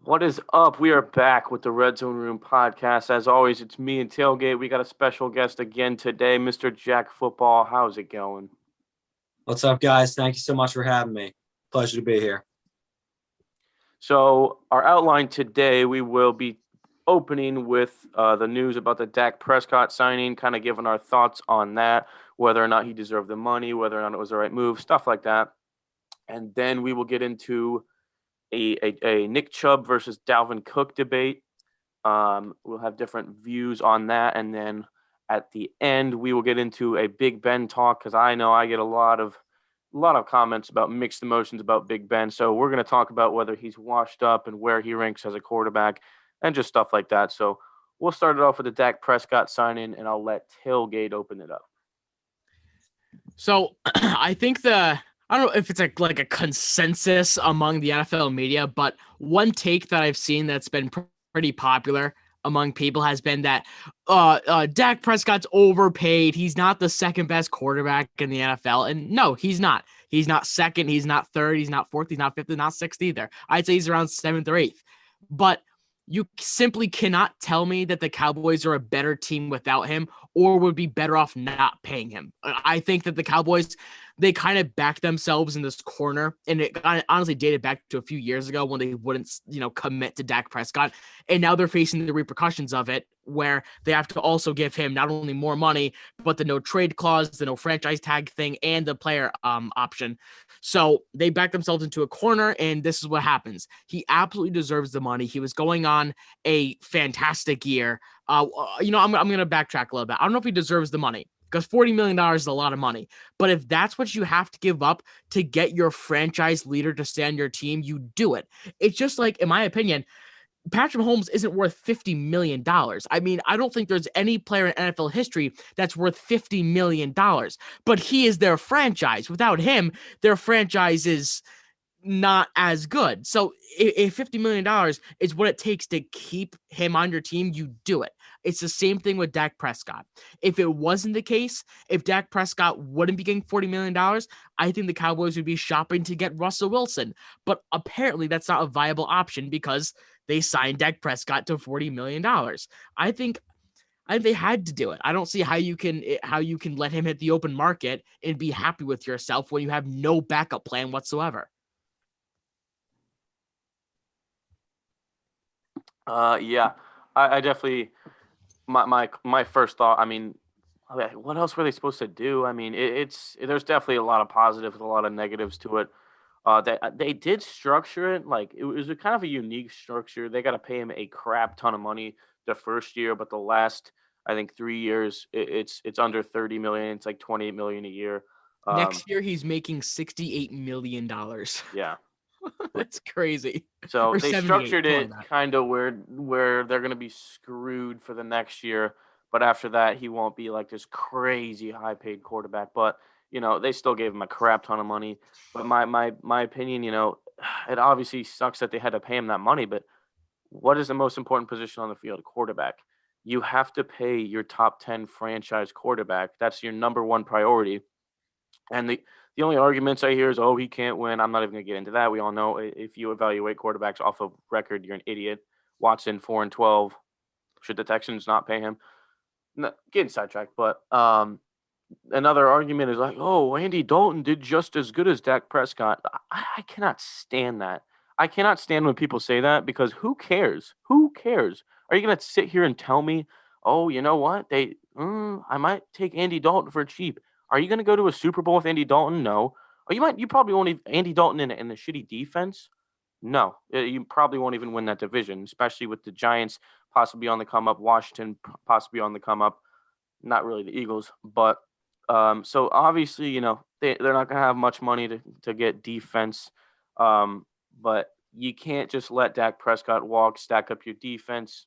What is up? We are back with the Red Zone Room podcast. As always, it's me and Tailgate. We got a special guest again today, Mr. Jack Football. How's it going? What's up, guys? Thank you so much for having me. Pleasure to be here. So, our outline today, we will be opening with the news about the Dak Prescott signing, kind of giving our thoughts on that, whether or not he deserved the money, whether or not it was the right move, stuff like that. And then we will get into a Nick Chubb versus Dalvin Cook debate. We'll have different views on that, and then at the end we will get into a Big Ben talk because I know I get a lot of comments about mixed emotions about Big Ben. So we're going to talk about whether he's washed up and where he ranks as a quarterback, and just stuff like that. So we'll start it off with the Dak Prescott signing, and I'll let Tailgate open it up. So I think I don't know if it's like a consensus among the NFL media, but one take that I've seen that's been pretty popular among people has been that Dak Prescott's overpaid. He's not the second best quarterback in the NFL. And no, he's not. He's not second. He's not third. He's not fourth. He's not fifth. He's not sixth either. I'd say he's around seventh or eighth. But you simply cannot tell me that the Cowboys are a better team without him or would be better off not paying him. I think that the Cowboys, they kind of backed themselves in this corner, and it honestly dated back to a few years ago when they wouldn't, commit to Dak Prescott, and now they're facing the repercussions of it, where they have to also give him not only more money, but the no trade clause, the no franchise tag thing, and the player option. So they backed themselves into a corner, and this is what happens. He absolutely deserves the money. He was going on a fantastic year. I'm going to backtrack a little bit. I don't know if he deserves the money because $40 million is a lot of money. But if that's what you have to give up to get your franchise leader to stay on your team, you do it. It's just like, in my opinion, Patrick Mahomes isn't worth $50 million. I mean, I don't think there's any player in NFL history that's worth $50 million, but he is their franchise. Without him, their franchise is not as good. So if $50 million is what it takes to keep him on your team, you do it. It's the same thing with Dak Prescott. If it wasn't the case, if Dak Prescott wouldn't be getting $40 million, I think the Cowboys would be shopping to get Russell Wilson. But apparently that's not a viable option because they signed Dak Prescott to $40 million. I think they had to do it. I don't see how you can let him hit the open market and be happy with yourself when you have no backup plan whatsoever. Yeah, I definitely my first thought. I mean, what else were they supposed to do? I mean, it's there's definitely a lot of positives, a lot of negatives to it. They did structure it like it was a kind of a unique structure. They got to pay him a crap ton of money the first year, but the last I think 3 years it's under 30 million. It's like 28 million a year. Um, Next year, he's making $68 million. yeah. That's crazy. So Or they 78, structured something it like that. kind of where they're going to be screwed for the next year, but after that he won't be like this crazy high paid quarterback. But they still gave him a crap ton of money. But my opinion, it obviously sucks that they had to pay him that money. But what is the most important position on the field? Quarterback. You have to pay your top 10 franchise quarterback. That's your number one priority. And the only arguments I hear is, oh, he can't win. I'm not even going to get into that. We all know if you evaluate quarterbacks off of record, you're an idiot. Watson 4-12. Should the Texans not pay him? No, getting sidetracked, but another argument is like, oh, Andy Dalton did just as good as Dak Prescott. I cannot stand that. I cannot stand when people say that because who cares? Who cares? Are you going to sit here and tell me, oh, you know what? I might take Andy Dalton for cheap. Are you going to go to a Super Bowl with Andy Dalton? No. Oh, you probably won't even Andy Dalton in the shitty defense. No, you probably won't even win that division, especially with the Giants possibly on the come up, Washington possibly on the come up. Not really the Eagles, but so obviously, they're not going to have much money to get defense. But you can't just let Dak Prescott walk, stack up your defense.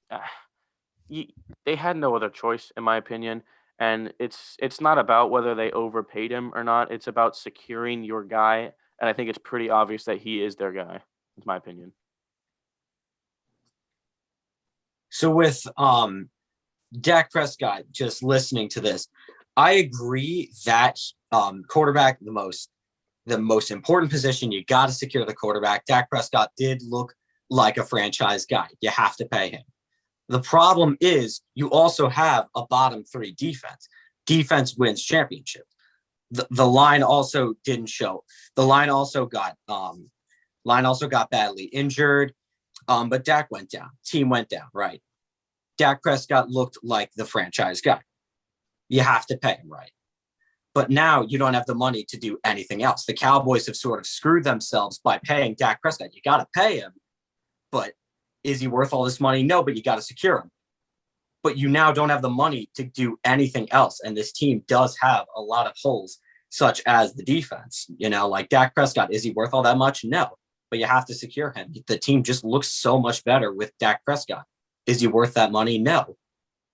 You, they had no other choice, in my opinion. And it's not about whether they overpaid him or not. It's about securing your guy. And I think it's pretty obvious that he is their guy. It's my opinion. So with Dak Prescott, just listening to this, I agree that quarterback the most important position. You got to secure the quarterback. Dak Prescott did look like a franchise guy. You have to pay him. The problem is you also have a bottom 3 defense. Defense wins championships. The line also didn't show. The line also got badly injured. But Dak went down. Team went down, right? Dak Prescott looked like the franchise guy. You have to pay him, right? But now you don't have the money to do anything else. The Cowboys have sort of screwed themselves by paying Dak Prescott. You got to pay him, but is he worth all this money? No, but you got to secure him. But you now don't have the money to do anything else. And this team does have a lot of holes, such as the defense. Like Dak Prescott, is he worth all that much? No, but you have to secure him. The team just looks so much better with Dak Prescott. Is he worth that money? No,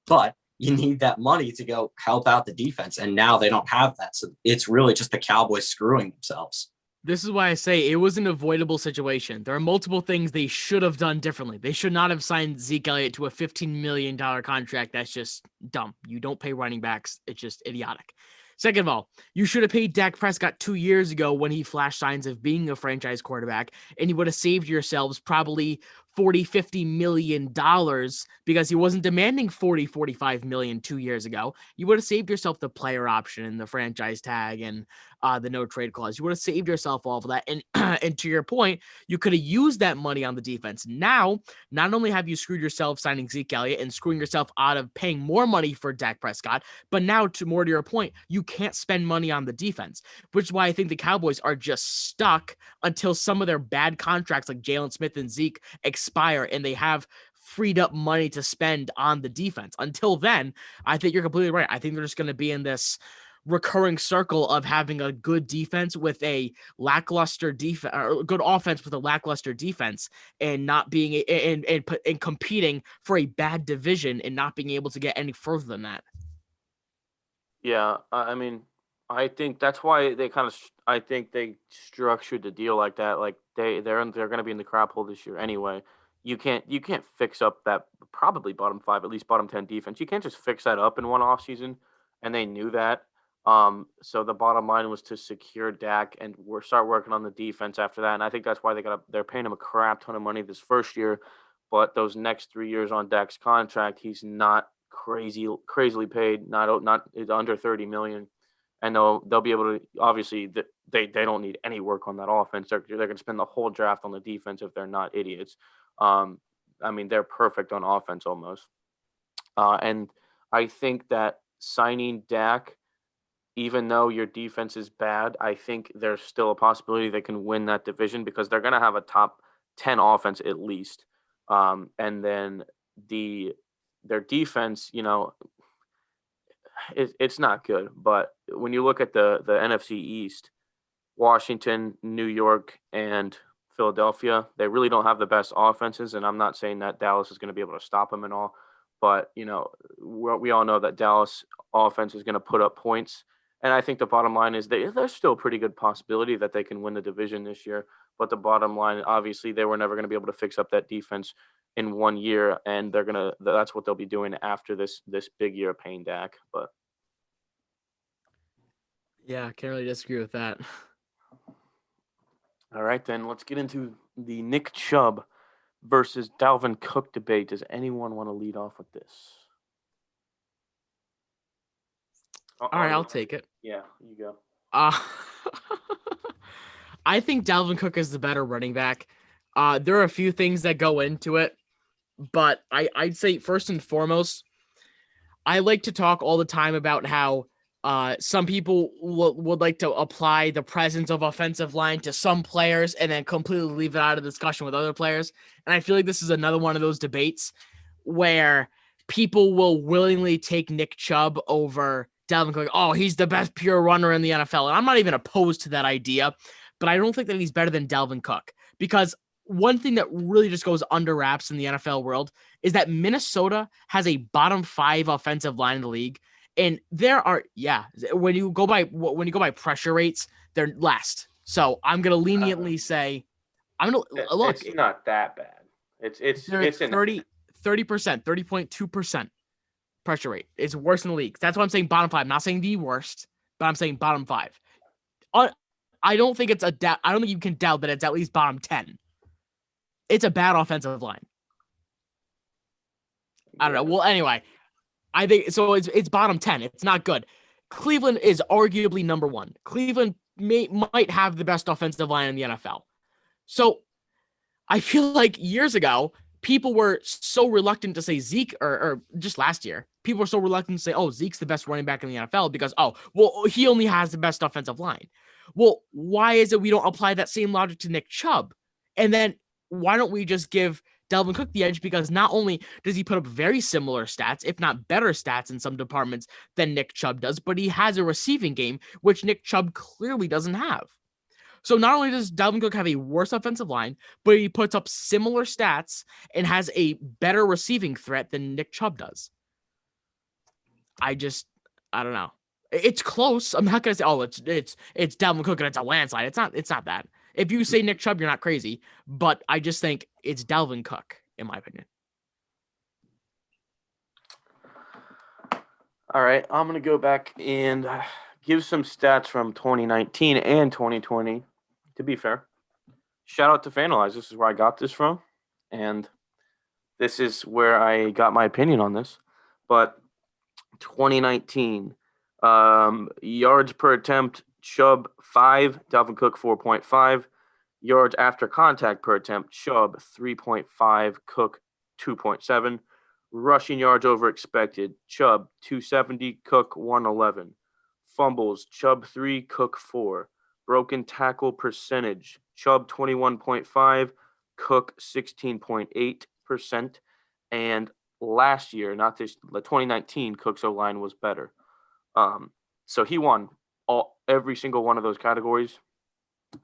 but you need that money to go help out the defense. And now they don't have that. So it's really just the Cowboys screwing themselves. This is why I say it was an avoidable situation. There are multiple things they should have done differently. They should not have signed Zeke Elliott to a $15 million contract. That's just dumb. You don't pay running backs. It's just idiotic. Second of all, you should have paid Dak Prescott 2 years ago when he flashed signs of being a franchise quarterback, and you would have saved yourselves probably $40-50 million because he wasn't demanding $40-45 million 2 years ago. You would have saved yourself the player option and the franchise tag and the no trade clause. You would have saved yourself all of that. And and to your point, you could have used that money on the defense. Now, not only have you screwed yourself signing Zeke Elliott and screwing yourself out of paying more money for Dak Prescott, but now more to your point, you can't spend money on the defense, which is why I think the Cowboys are just stuck until some of their bad contracts like Jalen Smith and Zeke expire and they have freed up money to spend on the defense. Until then, I think you're completely right. I think they're just going to be in this recurring circle of having a good defense with a lackluster defense, or good offense with a lackluster defense, and not being and competing for a bad division and not being able to get any further than that. Yeah, I mean, I think that's why I think they structured the deal like that. Like they're going to be in the crap hole this year anyway. You can't fix up that probably bottom 5, at least bottom 10 defense. You can't just fix that up in one offseason, and they knew that. So the bottom line was to secure Dak and start working on the defense after that. And I think that's why they're paying him a crap ton of money this first year, but those next 3 years on Dak's contract, he's not crazily paid, not it's under 30 million. And they'll be able to, obviously they don't need any work on that offense. They're going to spend the whole draft on the defense if they're not idiots. I mean, they're perfect on offense almost. And I think that signing Dak, even though your defense is bad, I think there's still a possibility they can win that division because they're going to have a top 10 offense at least. And then their defense, it's not good. But when you look at the NFC East, Washington, New York, and Philadelphia, they really don't have the best offenses. And I'm not saying that Dallas is going to be able to stop them and all. But, we all know that Dallas offense is going to put up points. And I think the bottom line is there's still a pretty good possibility that they can win the division this year. But the bottom line, obviously, they were never going to be able to fix up that defense in 1 year. And that's what they'll be doing after this big year of paying Dak. But Yeah, can't really disagree with that. all right, then let's get into the Nick Chubb versus Dalvin Cook debate. Does anyone want to lead off with this? All right, I'll take it. Yeah, you go. I think Dalvin Cook is the better running back. There are a few things that go into it, but I'd say first and foremost, I like to talk all the time about how some people would like to apply the presence of offensive line to some players and then completely leave it out of discussion with other players. And I feel like this is another one of those debates where people will willingly take Nick Chubb over Dalvin Cook. Oh, he's the best pure runner in the NFL. And I'm not even opposed to that idea, but I don't think that he's better than Dalvin Cook, because one thing that really just goes under wraps in the NFL world is that Minnesota has a bottom 5 offensive line in the league. And there are, when you go by pressure rates, they're last. So I'm going to leniently say, look. It's not that bad. It's 30%, 30.2% pressure rate. It's worse in the league. That's why I'm saying bottom 5. I'm not saying the worst, but I'm saying bottom 5. I don't think I don't think you can doubt that it's at least bottom 10. it's a bad offensive line. I don't know. Well, anyway, I think so. It's bottom 10. It's not good. Cleveland is arguably number 1. Cleveland might have the best offensive line in the NFL. So I feel like years ago, people were so reluctant to say Zeke, or just last year, people were so reluctant to say, oh, Zeke's the best running back in the NFL because, oh, well, he only has the best offensive line. Well, why is it we don't apply that same logic to Nick Chubb? And then why don't we just give Dalvin Cook the edge? Because not only does he put up very similar stats, if not better stats in some departments than Nick Chubb does, but he has a receiving game, which Nick Chubb clearly doesn't have. So not only does Dalvin Cook have a worse offensive line, but he puts up similar stats and has a better receiving threat than Nick Chubb does. I don't know. It's close. I'm not gonna say, oh, it's Dalvin Cook and it's a landslide. It's not that. If you say Nick Chubb, you're not crazy. But I just think it's Dalvin Cook, in my opinion. All right, I'm gonna go back and give some stats from 2019 and 2020. To be fair, shout out to Fanalize. This is where I got this from, and this is where I got my opinion on this. But 2019, yards per attempt, Chubb 5, Dalvin Cook 4.5. Yards after contact per attempt, Chubb 3.5, Cook 2.7. Rushing yards over expected, Chubb 270, Cook 111. Fumbles, Chubb 3, Cook 4. Broken tackle percentage, Chubb 21.5, Cook 16.8%. And last year, not this, 2019, Cook's O-line was better. So he won every single one of those categories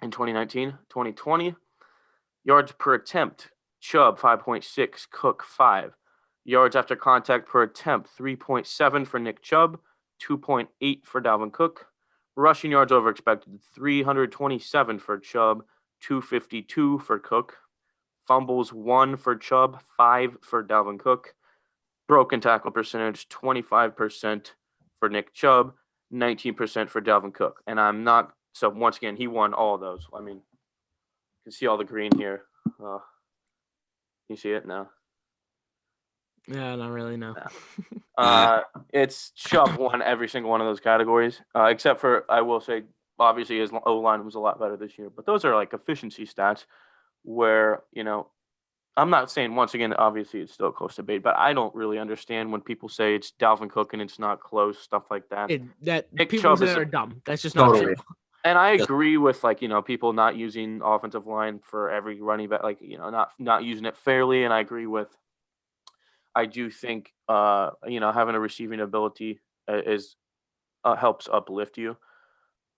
in 2019. 2020, yards per attempt, Chubb 5.6, Cook 5. Yards after contact per attempt, 3.7 for Nick Chubb, 2.8 for Dalvin Cook. Rushing yards over expected, 327 for Chubb, 252 for Cook. Fumbles, 1 for Chubb, 5 for Dalvin Cook. Broken tackle percentage, 25% for Nick Chubb, 19% for Dalvin Cook. And I'm not – so once again, he won all of those. I mean, you can see all the green here. You see it now? Yeah, not really, no. It's Chubb won every single one of those categories, except for, I will say, obviously his O-line was a lot better this year. But those are like efficiency stats where, I'm not saying, once again, obviously it's still a close debate, but I don't really understand when people say it's Dalvin Cook and it's not close, stuff like that. Nick people Chubb say that are dumb. That's just not true. And I agree with people not using offensive line for every running back, not using it fairly. And I agree with, I do think, having a receiving ability helps uplift you.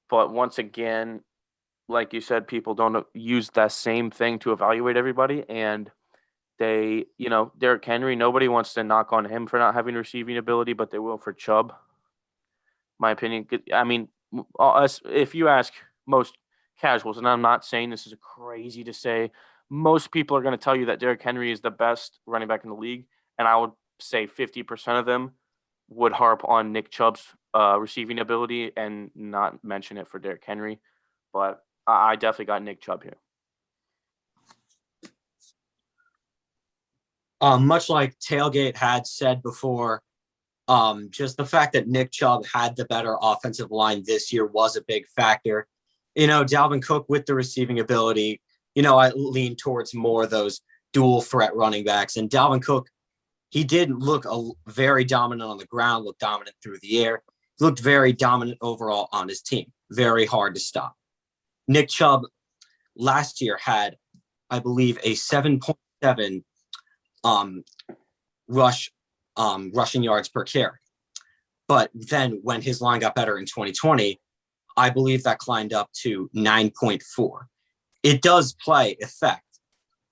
But once again, like you said, people don't use that same thing to evaluate everybody. And they, Derrick Henry, nobody wants to knock on him for not having receiving ability, but they will for Chubb. My opinion. I mean, if you ask most casuals, and I'm not saying this is crazy to say, most people are going to tell you that Derrick Henry is the best running back in the league. And I would say 50% of them would harp on Nick Chubb's receiving ability and not mention it for Derrick Henry. But I definitely got Nick Chubb here. Much like Tailgate had said before, just the fact that Nick Chubb had the better offensive line this year was a big factor. Dalvin Cook with the receiving ability, I lean towards more of those dual threat running backs. And Dalvin Cook, he did look very dominant on the ground, looked dominant through the air, looked very dominant overall on his team. Very hard to stop. Nick Chubb last year had, I believe, a 7.7 rushing yards per carry. But then when his line got better in 2020, I believe that climbed up to 9.4. It does play effect,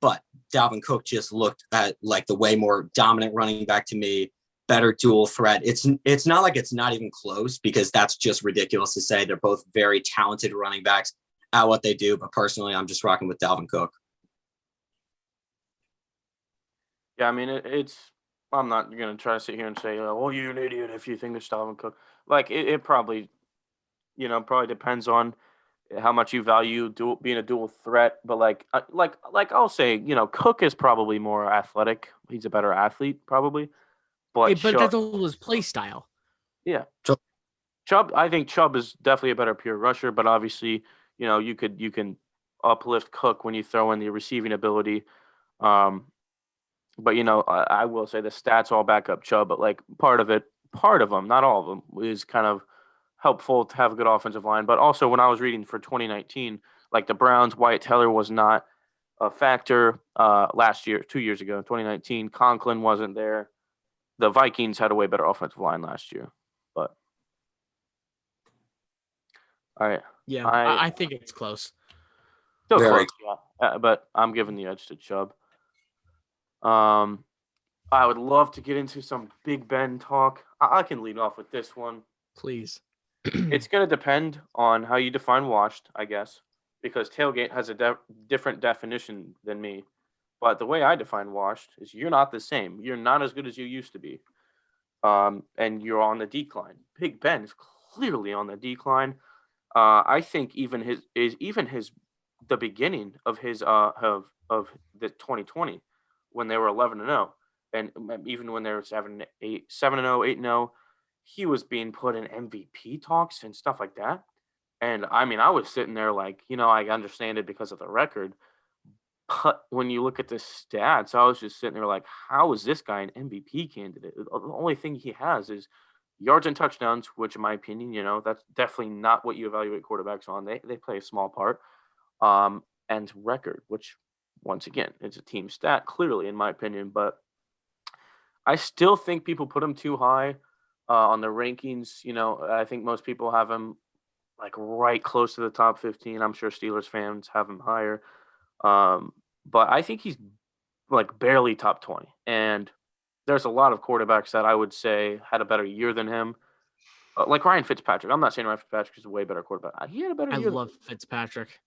but Dalvin Cook just looked at like the way more dominant running back to me, better dual threat. It's not like it's not even close, because that's just ridiculous to say. They're both very talented running backs at what they do, but personally, I'm just rocking with Dalvin Cook. Yeah, I mean, I'm not going to try to sit here and say, "Oh, you're an idiot if you think it's Dalvin Cook." Like, it probably, probably depends on how much you value being a dual threat. But like I'll say, Cook is probably more athletic. He's a better athlete probably. But But that's all his play style. yeah, Chubb. Chubb. I think Chubb is definitely a better pure rusher. But obviously, you can uplift Cook when you throw in the receiving ability. But I will say the stats all back up Chubb. But like part of them, not all of them, is kind of helpful to have a good offensive line. But also when I was reading for 2019, like the Browns, Wyatt Teller was not a factor last year, 2 years ago, 2019. Conklin wasn't there. The Vikings had a way better offensive line last year. But all right, Yeah, I think it's close. still Very close, yeah. But I'm giving the edge to Chubb. I would love to get into some Big Ben talk. I can lead off with this one. Please. It's going to depend on how you define washed, I guess, because tailgate has a different definition than me. But the way I define washed is you're not the same. You're not as good as you used to be. And you're on the decline. Big Ben is clearly on the decline. I think even the beginning of his of the 2020 when they were 11-0, and even when they were 7-0, 8-0, he was being put in MVP talks and stuff like that. And I mean, I was sitting there like, I understand it because of the record, but when you look at the stats, I was just sitting there like, how is this guy an MVP candidate? The only thing he has is yards and touchdowns, which in my opinion, that's definitely not what you evaluate quarterbacks on. They play a small part. And record, which once again, it's a team stat, clearly, in my opinion. But I still think people put him too high on the rankings. I think most people have him like right close to the top 15. I'm sure Steelers fans have him higher. But I think he's like barely top 20. And there's a lot of quarterbacks that I would say had a better year than him. Like Ryan Fitzpatrick. I'm not saying Ryan Fitzpatrick is a way better quarterback. He had a better I year. love Fitzpatrick.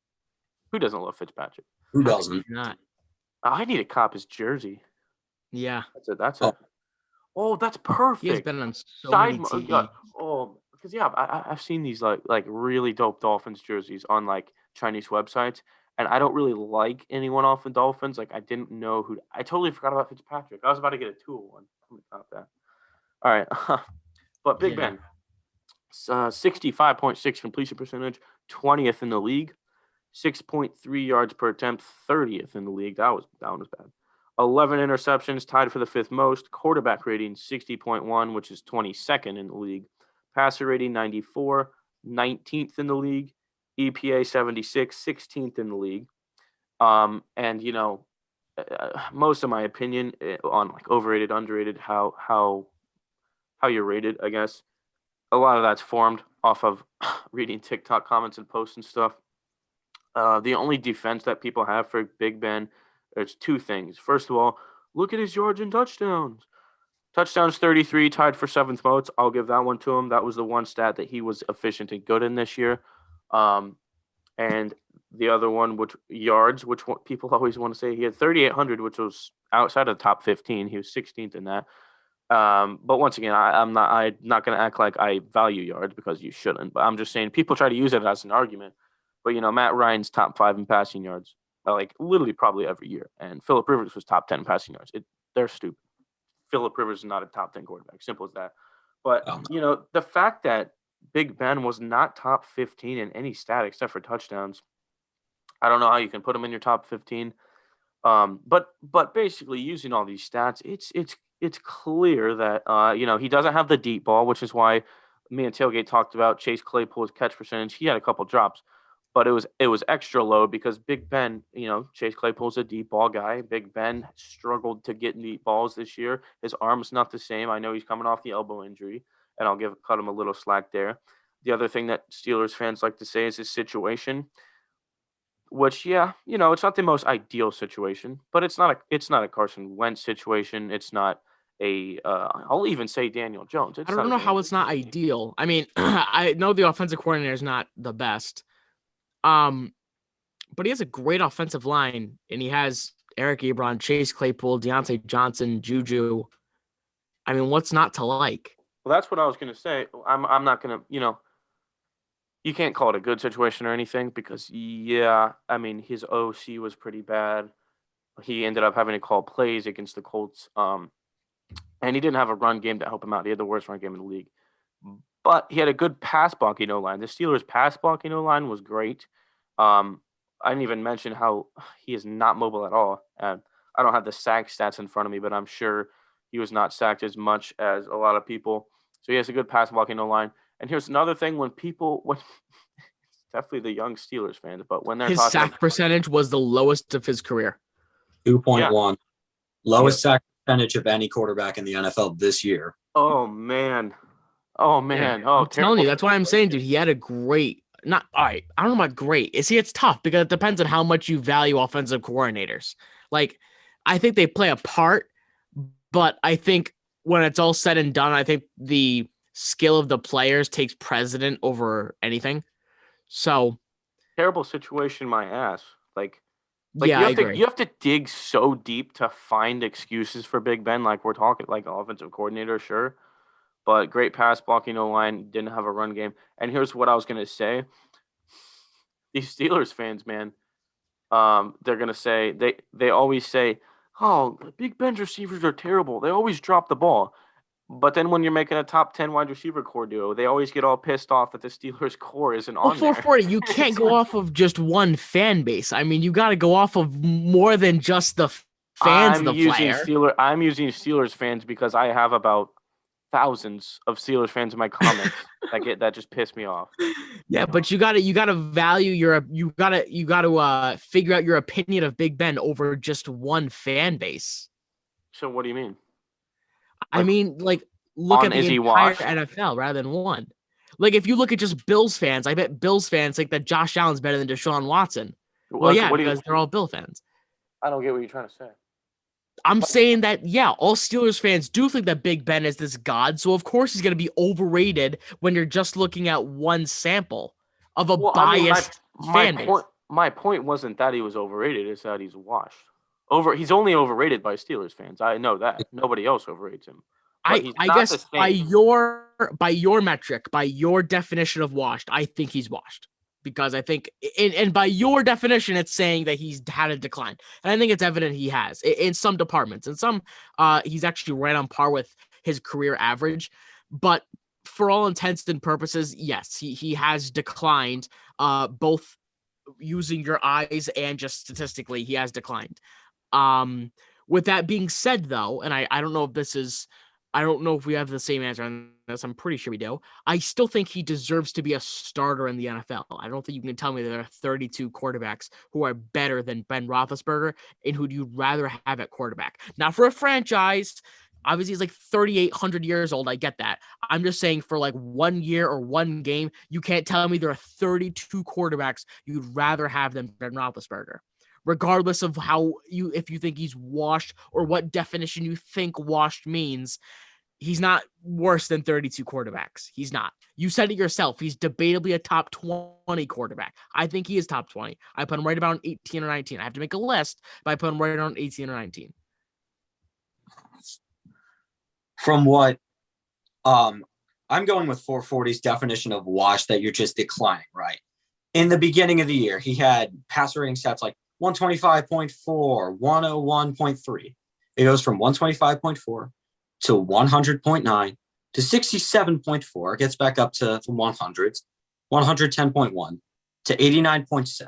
Who doesn't love Fitzpatrick? Who How doesn't? could you not? I need to cop his jersey. Yeah. Oh, that's He has perfect. been on so many teams. Because I've seen these like really dope Dolphins jerseys on like Chinese websites, and I don't really like anyone off the Dolphins. Like I didn't know who. I totally forgot about Fitzpatrick. I was about to get a 201. I'm gonna count that. All right, but Big Yeah. Ben, 65.6 completion percentage, 20th in the league, 6.3 yards per attempt, 30th in the league. That was bad. 11 interceptions, tied for the fifth most. Quarterback rating 60.1, which is 22nd in the league. Passer rating 94, 19th in the league. EPA 76, 16th in the league. And most of my opinion on like overrated, underrated, how you're rated, I guess. A lot of that's formed off of reading TikTok comments and posts and stuff. The only defense that people have for Big Ben, there's two things. First of all, look at his yards and touchdowns. Touchdowns 33, tied for seventh most. I'll give that one to him. That was the one stat that he was efficient and good in this year. And the other one, which yards, which people always want to say, he had 3,800, which was outside of the top 15. He was 16th in that. But once again, I'm not going to act like I value yards because you shouldn't. But I'm just saying people try to use it as an argument. But Matt Ryan's top 5 in passing yards, like literally probably every year, and Phillip Rivers was top 10 passing yards. They're stupid. Phillip Rivers is not a top 10 quarterback. Simple as that. But the fact that Big Ben was not top 15 in any stat except for touchdowns, I don't know how you can put him in your top 15. But basically using all these stats, it's clear that he doesn't have the deep ball, which is why me and Tailgate talked about Chase Claypool's catch percentage. He had a couple drops, but it was extra low because Big Ben, Chase Claypool's a deep ball guy. Big Ben struggled to get deep balls this year. His arm's not the same. I know he's coming off the elbow injury, and I'll cut him a little slack there. The other thing that Steelers fans like to say is his situation, which it's not the most ideal situation, but it's not a Carson Wentz situation. It's not I'll even say Daniel Jones. I don't know how it's not ideal. I mean, I know the offensive coordinator is not the best. But he has a great offensive line, and he has Eric Ebron, Chase Claypool, Deontay Johnson, Juju. I mean, what's not to like? Well, that's what I was going to say. I'm not going to, you can't call it a good situation or anything because, yeah, I mean, his OC was pretty bad. He ended up having to call plays against the Colts. And he didn't have a run game to help him out. He had the worst run game in the league. But he had a good pass blocking O-line. The Steelers' pass blocking O-line was great. I didn't even mention how he is not mobile at all. And I don't have the sack stats in front of me, but I'm sure he was not sacked as much as a lot of people. So he has a good pass blocking O-line. And here's another thing: when it's definitely the young Steelers fans, but when they're His talking sack percentage was the lowest of his career. 2.1. Lowest sack percentage of any quarterback in the NFL this year. Oh man. Oh man. I'm telling you, that's why I'm saying, dude, he had a great not all right. I don't know about great. See, it's tough because it depends on how much you value offensive coordinators. Like, I think they play a part, but I think when it's all said and done, I think the skill of the players takes precedent over anything. So terrible situation, my ass. Like yeah, I agree. you have to dig so deep to find excuses for Big Ben. Like we're talking like offensive coordinator, sure. But great pass blocking O-line, didn't have a run game. And here's what I was gonna say. These Steelers fans, man, they're gonna say they always say, "Oh, Big Ben's receivers are terrible. They always drop the ball." But then when you're making a top 10 wide receiver core duo, they always get all pissed off that the Steelers core isn't Well, on there. 440, you can't go off of just one fan base. I mean, you got to go off of more than just the fans of the player. I'm using Steelers fans because I have about thousands of Steelers fans in my comments that just piss me off. Yeah, but you gotta value you gotta figure out your opinion of Big Ben over just one fan base. So what do you mean? I mean, like, look at the entire washed? NFL rather than one. Like, if you look at just Bills fans, I bet Bills fans think that Josh Allen's better than Deshaun Watson. Well, yeah, because they're all Bill fans. I don't get what you're trying to say. I'm saying that, yeah, all Steelers fans do think that Big Ben is this god, so of course he's going to be overrated when you're just looking at one sample of a biased fan base. My point wasn't that he was overrated, it's that he's washed. He's only overrated by Steelers fans. I know that. Nobody else overrates him. I guess by your metric, by your definition of washed, I think he's washed. Because I think, and by your definition, it's saying that he's had a decline. And I think it's evident he has in some departments. In some, he's actually right on par with his career average. But for all intents and purposes, yes, he has declined, both using your eyes and just statistically, he has declined. With that being said, though, and I don't know if we have the same answer on this. I'm pretty sure we do. I still think he deserves to be a starter in the NFL. I don't think you can tell me there are 32 quarterbacks who are better than Ben Roethlisberger and who you'd rather have at quarterback. Now, for a franchise, obviously he's like 3,800 years old. I get that. I'm just saying for like 1 year or one game, you can't tell me there are 32 quarterbacks you'd rather have than Ben Roethlisberger. Regardless of if you think he's washed or what definition you think washed means, he's not worse than 32 quarterbacks. He's not. You said it yourself. He's debatably a top 20 quarterback. I think he is top 20. I put him right about 18 or 19. I have to make a list, but I put him right around 18 or 19. From what I'm going with 440's definition of wash, that you're just declining, right? In the beginning of the year, he had passer rating stats like 125.4, 101.3. It goes from 125.4 to 100.9 to 67.4. It gets back up to the 100s, 110.1 to 89.7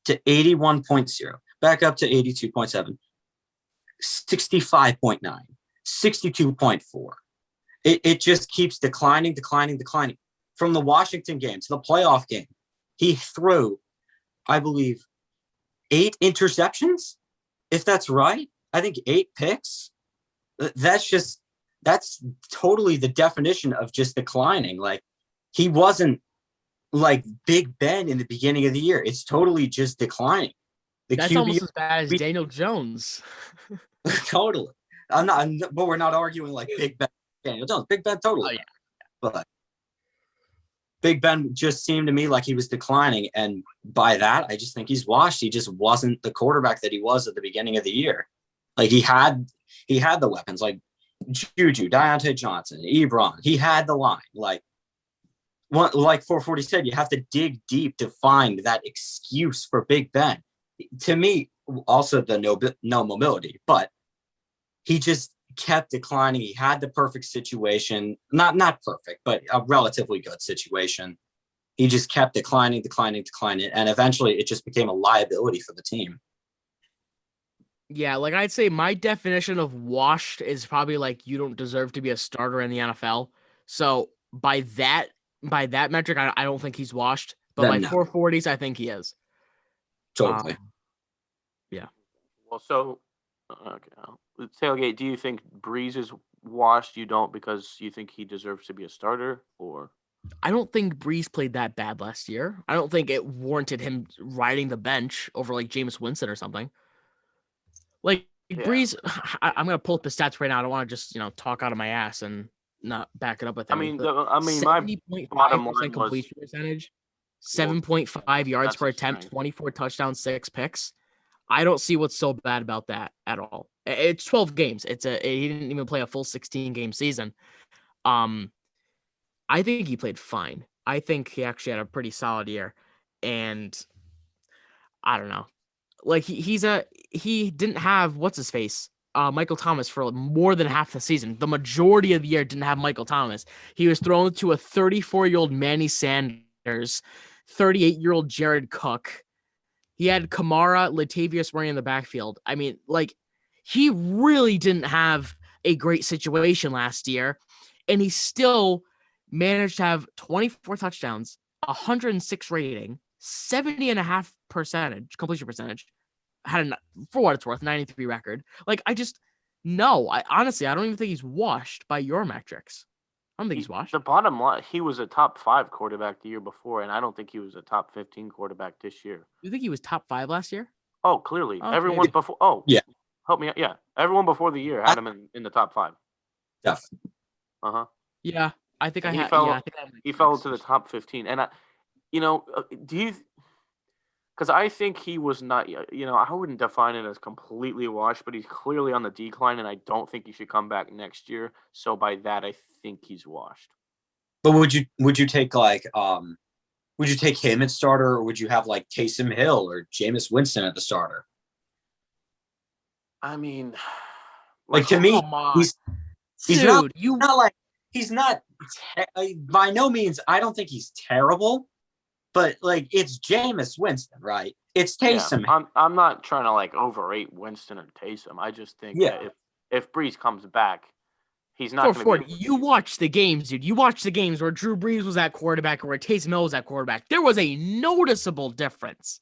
to 81.0, back up to 82.7, 65.9, 62.4. It just keeps declining. From the Washington game to the playoff game, he threw, I believe, 8 interceptions, if that's right. I think 8 picks. That's totally the definition of just declining. Like, he wasn't like Big Ben in the beginning of the year. It's totally just declining. That's almost as bad as Daniel Jones. Totally. But we're not arguing like Big Ben, Daniel Jones. Big Ben, totally. Oh, yeah. But Big Ben just seemed to me like he was declining. And by that, I just think he's washed. He just wasn't the quarterback that he was at the beginning of the year. Like, he had the weapons like Juju, Deontay Johnson, Ebron. He had the line. Like, like 440 said, you have to dig deep to find that excuse for Big Ben. To me, also the no mobility, but he just kept declining. He had the perfect situation, not perfect, but a relatively good situation. He just kept declining, and eventually it just became a liability for the team. Yeah, like I'd say my definition of washed is probably like you don't deserve to be a starter in the NFL. So by that metric, I don't think he's washed. But Then by no, 440s, I think he is. totally. Yeah. Well, so okay, tailgate. Do you think Breeze is washed? You don't because you think he deserves to be a starter, or I don't think Breeze played that bad last year. I don't think it warranted him riding the bench over like Jameis Winston or something. Like yeah? Breeze, I'm gonna pull up the stats right now. I don't want to just talk out of my ass and not back it up with I anything. mean, my 70.5% bottom line was completion percentage, well, 7.5 yards that's per a attempt, strength. 24 touchdowns, 6 picks. I don't see what's so bad about that at all. It's 12 games. He didn't even play a full 16 game season. Um, I think he played fine. I think he actually had a pretty solid year, and I don't know. Like he didn't have what's his face, Michael Thomas for more than half the season. The majority of the year didn't have Michael Thomas. He was thrown to a 34-year-old Manny Sanders, 38-year-old Jared Cook. He had Kamara, Latavius Murray in the backfield. I mean, like he really didn't have a great situation last year, and he still managed to have 24 touchdowns, 106 rating, 70.5% completion percentage. Had for what it's worth, 93 record. Like I just no, I honestly I don't even think he's washed by your metrics. I don't think he's washed. The bottom line, he was a top 5 quarterback the year before, and I don't think he was a top 15 quarterback this year. You think he was top 5 last year? Oh, clearly, Okay. everyone before. Oh, Yeah. Help me out. Yeah, everyone before the year had him in the top 5. Definitely. Yeah, I think I He had. fell. Yeah, I think I have He fell next. into the top 15, and do you? Because I think he was not. I wouldn't define it as completely washed, but he's clearly on the decline, and I don't think he should come back next year. So by that, I think he's washed. But would you take would you take him at starter, or would you have like Taysom Hill or Jameis Winston at the starter? I mean, Like to me, Come on, he's dude. he's not by no means. I don't think he's terrible, but like it's Jameis Winston, right? It's Taysom. Yeah, I'm not trying to like overrate Winston or Taysom. I just think that if Breeze comes back, he's not going to be. You watch the games, dude. You watch the games where Drew Brees was at quarterback or where Taysom Hill was at quarterback. There was a noticeable difference.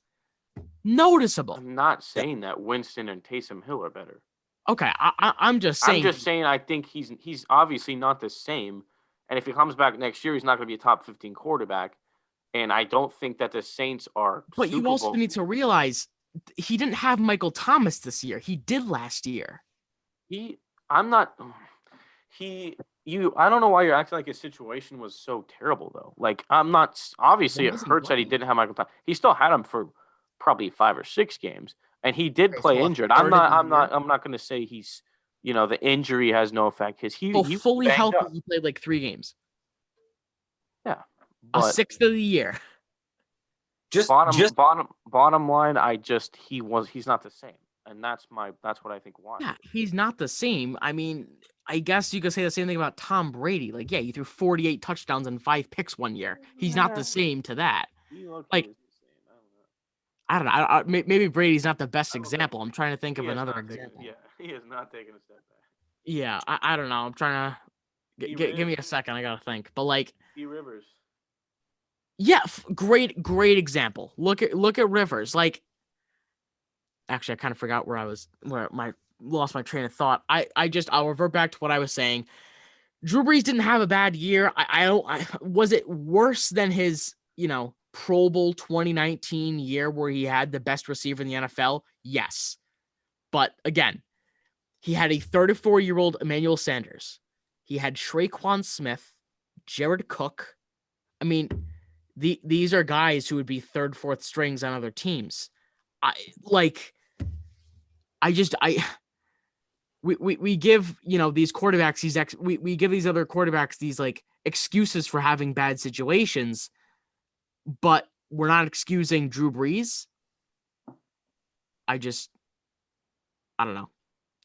Noticeable. I'm not saying that Winston and Taysom Hill are better. Okay, I'm just saying. I'm just saying I think he's obviously not the same. And if he comes back next year, he's not going to be a top 15 quarterback. And I don't think that the Saints are. But you also need to realize he didn't have Michael Thomas this year. He did last year. I don't know why you're acting like his situation was so terrible though. Like I'm not. Obviously, it hurts that he didn't have Michael Thomas. He still had him for probably 5 or 6 games, and he did play injured. I'm not going to say he's. The injury has no effect because he fully healthy. He played like 3 games. Yeah, a sixth of the year. Bottom line, he's not the same, and that's what I think. Why? Yeah, he's not the same. I mean, I guess you could say the same thing about Tom Brady. Like, yeah, he threw 48 touchdowns and 5 picks one year. He's not the same to that. Like, I don't know. Maybe Brady's not the best example. I'm trying to think of another example. Yeah, he is not taking a step back. Yeah, I don't know. I'm trying to give me a second. I gotta think. But like, Rivers. Yeah, great example. Look at Rivers. Like, actually, I kind of forgot lost my train of thought. I'll revert back to what I was saying. Drew Brees didn't have a bad year. Was it worse than his, Pro Bowl 2019 year where he had the best receiver in the NFL? Yes. But again, he had a 34-year-old Emmanuel Sanders. He had Traquan Smith, Jared Cook. I mean, these are guys who would be 3rd, 4th strings on we we give these quarterbacks we give these other quarterbacks these like excuses for having bad situations, but we're not excusing Drew Brees. I don't know.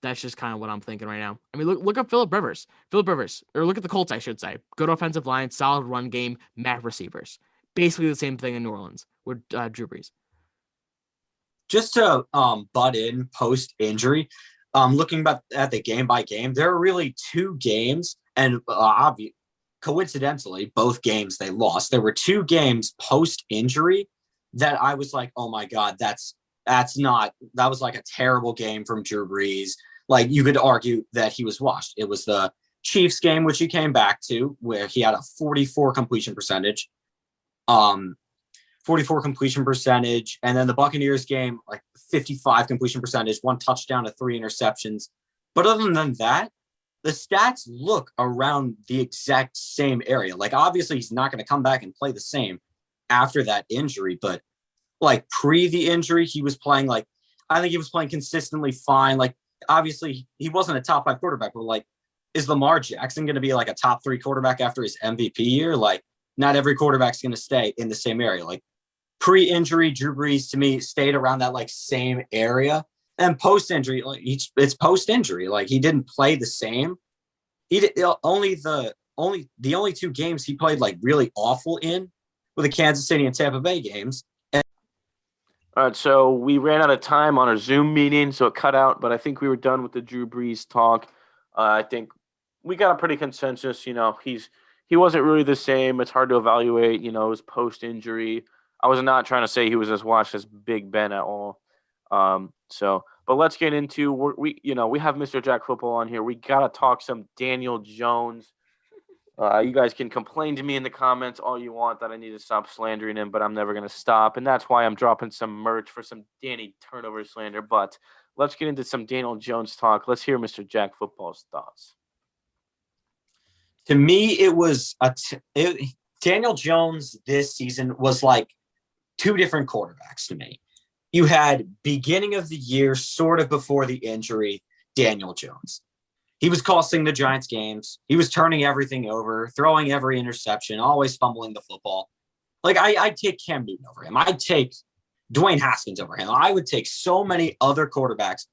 That's just kind of what I'm thinking right now. I mean, look up Phillip Rivers, or look at the Colts, I should say. Good offensive line, solid run game, mad receivers. Basically the same thing in New Orleans with Drew Brees. Just to butt in post injury, looking back at the game by game, there are really two games, and coincidentally, both games they lost. There were two games post injury that I was like, oh my God, that was like a terrible game from Drew Brees. Like, you could argue that he was washed. It was the Chiefs game, which he came back to, where he had a 44 completion percentage. 44 completion percentage, and then the Buccaneers game, like 55 completion percentage, 1 touchdown to 3 interceptions. But other than that, the stats look around the exact same area. Like, obviously, he's not going to come back and play the same after that injury, but like pre the injury, he was playing I think he was playing consistently fine. Like, obviously, he wasn't a top 5 quarterback, but like, is Lamar Jackson going to be like a top 3 quarterback after his MVP year? Like, not every quarterback's going to stay in the same area. Like, pre-injury, Drew Brees to me stayed around that like same area, and post-injury, like it's post-injury. Like, he didn't play the same. He did, the only 2 games he played like really awful in were the Kansas City and Tampa Bay games. All right, so we ran out of time on our Zoom meeting, so it cut out, but I think we were done with the Drew Brees talk. I think we got a pretty consensus. He wasn't really the same. It's hard to evaluate, his post-injury. I was not trying to say he was as washed as Big Ben at all. But let's get into we have Mr. Jack Football on here. We gotta talk some Daniel Jones. You guys can complain to me in the comments all you want that I need to stop slandering him, but I'm never gonna stop, and that's why I'm dropping some merch for some Danny turnover slander. But let's get into some Daniel Jones talk. Let's hear Mr. Jack Football's thoughts. To me, it was Daniel Jones this season was like 2 different quarterbacks to me. You had beginning of the year, sort of before the injury, Daniel Jones. He was costing the Giants games. He was turning everything over, throwing every interception, always fumbling the football. Like, I'd take Cam Newton over him. I'd take Dwayne Haskins over him. I would take so many other quarterbacks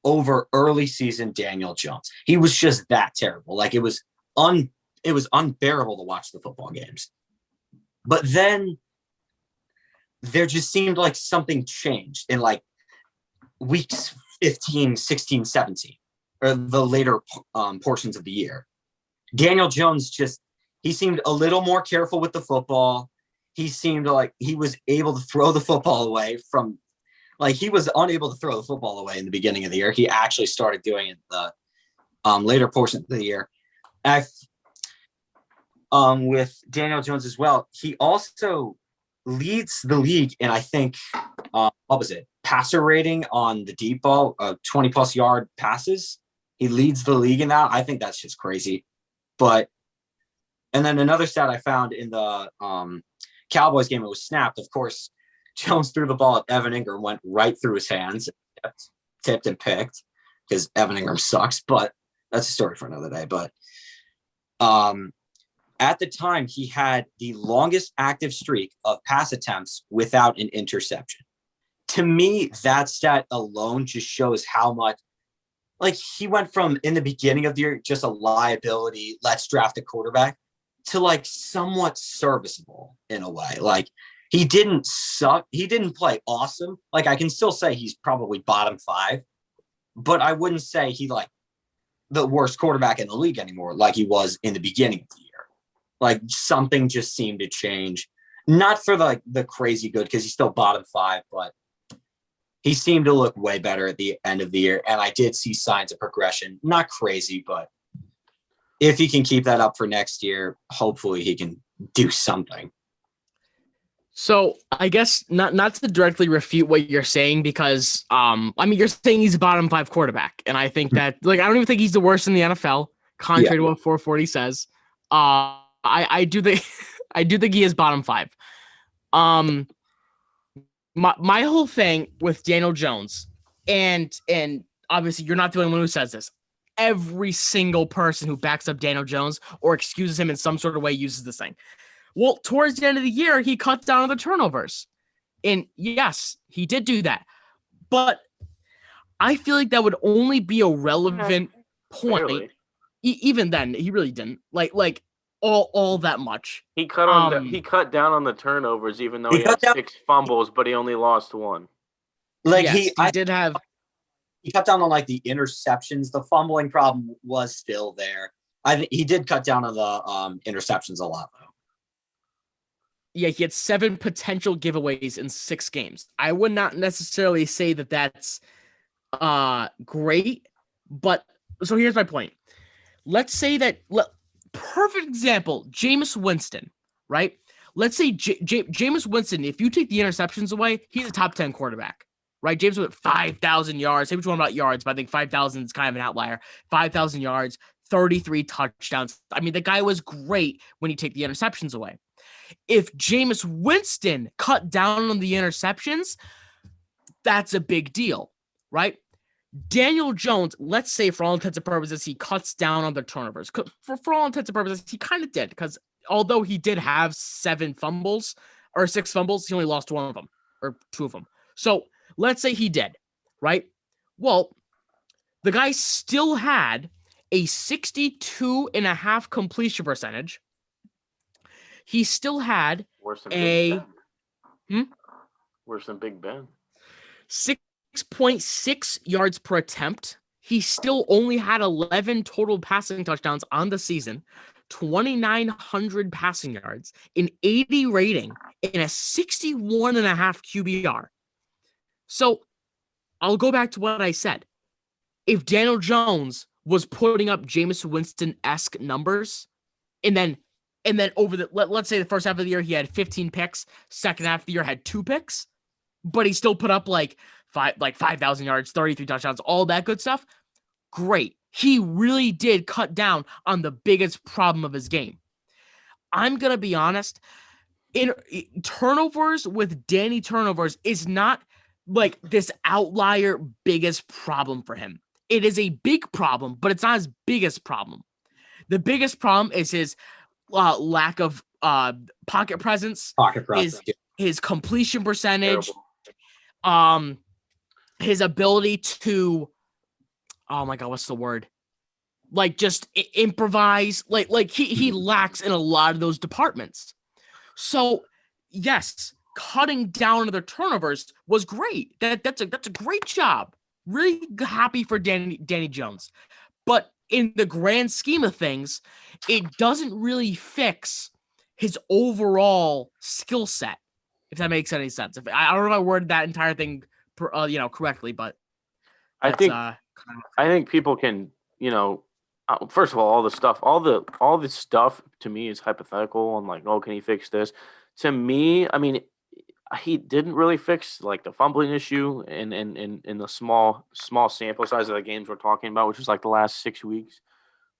over early season Daniel Jones. He was just that terrible. Like, it was unbearable to watch the football games. But then there just seemed like something changed in like weeks 15, 16, 17, or the later portions of the year. Daniel Jones he seemed a little more careful with the football. He seemed like he was able to throw the football away from, like, he was unable to throw the football away in the beginning of the year. He actually started doing it the later portion of the year. With Daniel Jones as well, he also leads the league in, I think, passer rating on the deep ball, 20-plus yard passes. He leads the league in that. I think that's just crazy. And then another stat I found in the Cowboys game, it was snapped. Of course, Jones threw the ball at Evan Ingram, went right through his hands, tipped and picked because Evan Ingram sucks, but that's a story for another day. But at the time, he had the longest active streak of pass attempts without an interception. To me, that stat alone just shows how much, like, he went from, in the beginning of the year, just a liability, let's draft a quarterback, to like somewhat serviceable in a way. Like, he didn't suck. He didn't play awesome. Like, I can still say he's probably bottom 5, but I wouldn't say he like the worst quarterback in the league anymore, like he was in the beginning of the year. Like, something just seemed to change. Not for the crazy good, because he's still bottom 5, but he seemed to look way better at the end of the year. And I did see signs of progression. Not crazy, but if he can keep that up for next year, hopefully he can do something. So I guess not to directly refute what you're saying, because you're saying he's a bottom 5 quarterback, and I think that, like, I don't even think he's the worst in the NFL, contrary to what 440 says. I do think he is bottom 5. My whole thing with Daniel Jones, and obviously you're not the only one who says this, every single person who backs up Daniel Jones or excuses him in some sort of way uses this thing. Well, towards the end of the year, he cut down on the turnovers. And yes, he did do that. But I feel like that would only be a relevant point. Barely. Even then, he really didn't. Like all that much. He cut down on the turnovers, even though he had 6 fumbles, but he only lost 1. Like yes, he did have. He cut down on like the interceptions. The fumbling problem was still there. I think he did cut down on the interceptions a lot, though. Yeah, he had 7 potential giveaways in 6 games. I would not necessarily say that that's great, but so here's my point. Let's say that perfect example, Jameis Winston, right? Let's say Jameis Winston, if you take the interceptions away, he's a top 10 quarterback, right? James with 5,000 yards. Say what you want about yards, but I think 5,000 is kind of an outlier. 5,000 yards, 33 touchdowns. I mean, the guy was great when you take the interceptions away. If Jameis Winston cut down on the interceptions, that's a big deal, right? Daniel Jones, let's say for all intents and purposes, he cuts down on the turnovers. For all intents and purposes, he kind of did, because although he did have 7 fumbles or 6 fumbles, he only lost 1 of them or 2 of them. So let's say he did, right? Well, the guy still had a 62.5% completion percentage. He still had worse than Big Ben. 6.6 yards per attempt. He still only had 11 total passing touchdowns on the season, 2,900 passing yards, an 80 rating, and a 61.5 QBR. So I'll go back to what I said. If Daniel Jones was putting up Jameis Winston-esque numbers, and then over let's say the first half of the year he had 15 picks, second half of the year had 2 picks, but he still put up like 5,000 yards, 33 touchdowns, all that good stuff. Great. He really did cut down on the biggest problem of his game. I'm going to be honest. In turnovers with Danny turnovers is not like this outlier biggest problem for him. It is a big problem, but it's not his biggest problem. The biggest problem is his lack of pocket presence. His completion percentage. Terrible. His ability to, oh my God, what's the word? Like just improvise. Like he lacks in a lot of those departments. So yes, cutting down on their turnovers was great. That's a great job. Really happy for Danny Jones. But in the grand scheme of things, it doesn't really fix his overall skill set, if that makes any sense. I don't know if I worded that entire thing correctly, but I think people can, first of all this stuff to me is hypothetical and like, oh, can he fix this? To me, I mean, he didn't really fix like the fumbling issue in the small sample size of the games we're talking about, which is like the last 6 weeks.